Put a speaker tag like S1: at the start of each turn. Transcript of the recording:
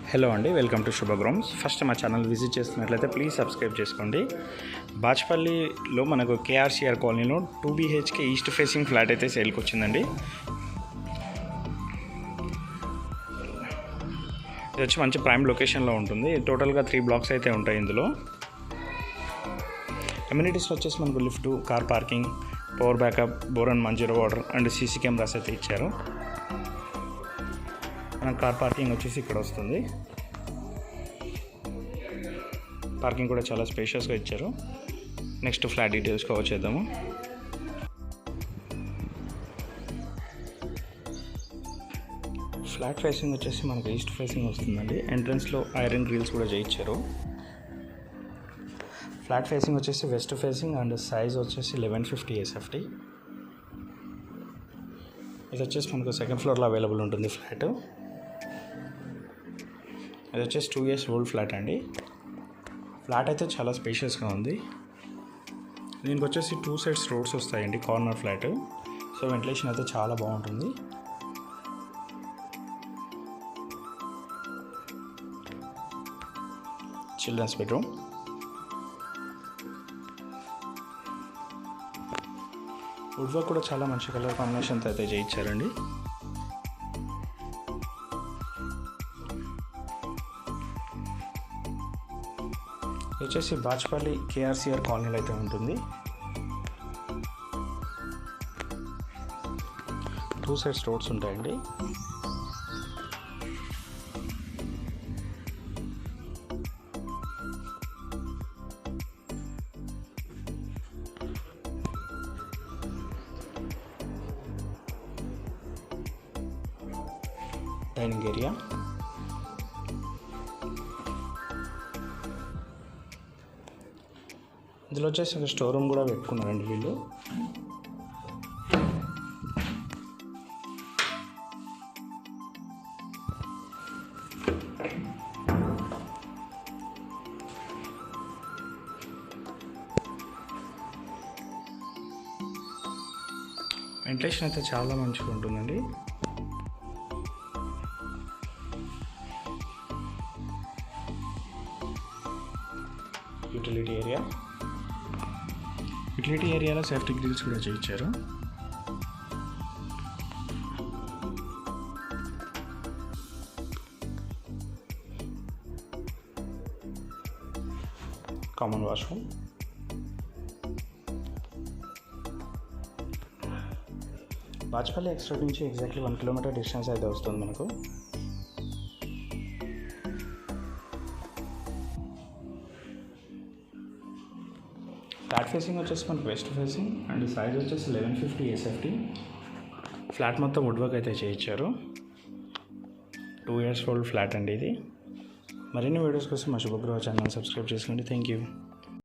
S1: Hello అండి, welcome to శుభగ్రౌండ్స్. First మా channel visit చేస్తున్నట్లయితే ప్లీజ్ సబ్స్క్రైబ్ చేసుకోండి. బాచ్పల్లిలో మనకు కేఆర్సీఆర్ కాలనీలో 2 BHK ఈస్ట్ ఫేసింగ్ ఫ్లాట్ అయితే సేల్కి వచ్చిందండి. ఇది వచ్చి మంచి ప్రైమ్ లొకేషన్లో ఉంటుంది. టోటల్గా 3 బ్లాక్స్ అయితే ఉంటాయి. ఇందులో కమ్యూనిటీస్లో వచ్చేసి మనకు lift, car parking, power backup, bore and Manjira water and CC cameras అయితే ఇచ్చారు. మన కార్ పార్కింగ్ వచ్చేసి ఇక్కడ వస్తుంది. పార్కింగ్ కూడా చాలా స్పేషియస్గా ఇచ్చారు. నెక్స్ట్ ఫ్లాట్ డీటెయిల్స్ కవర్ చేద్దాము. ఫ్లాట్ ఫేసింగ్ వచ్చేసి మనకు ఈస్ట్ ఫేసింగ్ వస్తుందండి. ఎంట్రన్స్లో ఐరన్ గ్రిల్స్ కూడా చేయించారు. ఫ్లాట్ ఫేసింగ్ వచ్చేసి వెస్ట్ ఫేసింగ్ అండ్ సైజ్ వచ్చేసి 1150 SFT. ఇది వచ్చేసి మనకు సెకండ్ ఫ్లోర్లో అవైలబుల్ ఉంటుంది ఫ్లాట్. ఇది వచ్చేసి 2 years ఓల్డ్ ఫ్లాట్ అండి. ఫ్లాట్ అయితే చాలా స్పేషియస్గా ఉంది. దీనికి వచ్చేసి 2 sides రోడ్స్ వస్తాయండి, కార్నర్ ఫ్లాట్. సో వెంటిలేషన్ అయితే చాలా బాగుంటుంది. Children's bedroom. వుడ్ వర్క్ కూడా చాలా మంచి కలర్ కాంబినేషన్తో అయితే చేయించారండి. వచ్చేసి బాచ్పల్లి కేఆర్సీఆర్ కాలనీలో అయితే ఉంటుంది. 2 sides రోడ్స్ ఉంటాయండి. Dining area. ఇందులో వచ్చేసి ఒక స్టోర్ రూమ్ కూడా పెట్టుకున్నారండి వీళ్ళు. వెంటిలేషన్ అయితే చాలా మంచిగా ఉంటుందండి. యూటిలిటీ ఏరియాలో సేఫ్టీ గ్రిల్స్ కూడా చేయించారు. Common washroom. బాచ్పల్లి ఎక్స్ట్రా నుంచి ఎగ్జాక్ట్లీ 1 kilometer డిస్టెన్స్ అయితే వస్తుంది మనకు. ఫ్లాట్ ఫేసింగ్ వచ్చేసి మనకు వెస్ట్ ఫేసింగ్ అండ్ సైజ్ వచ్చేసి 1150 SFT. ఫ్లాట్ మొత్తం వుడ్ వర్క్ అయితే చేయించారు. 2 years ఓల్డ్ ఫ్లాట్ అండి ఇది. మరిన్ని వీడియోస్ కోసం మా శుభగ్రహ ఛానల్ సబ్స్క్రైబ్ చేసుకోండి. Thank you.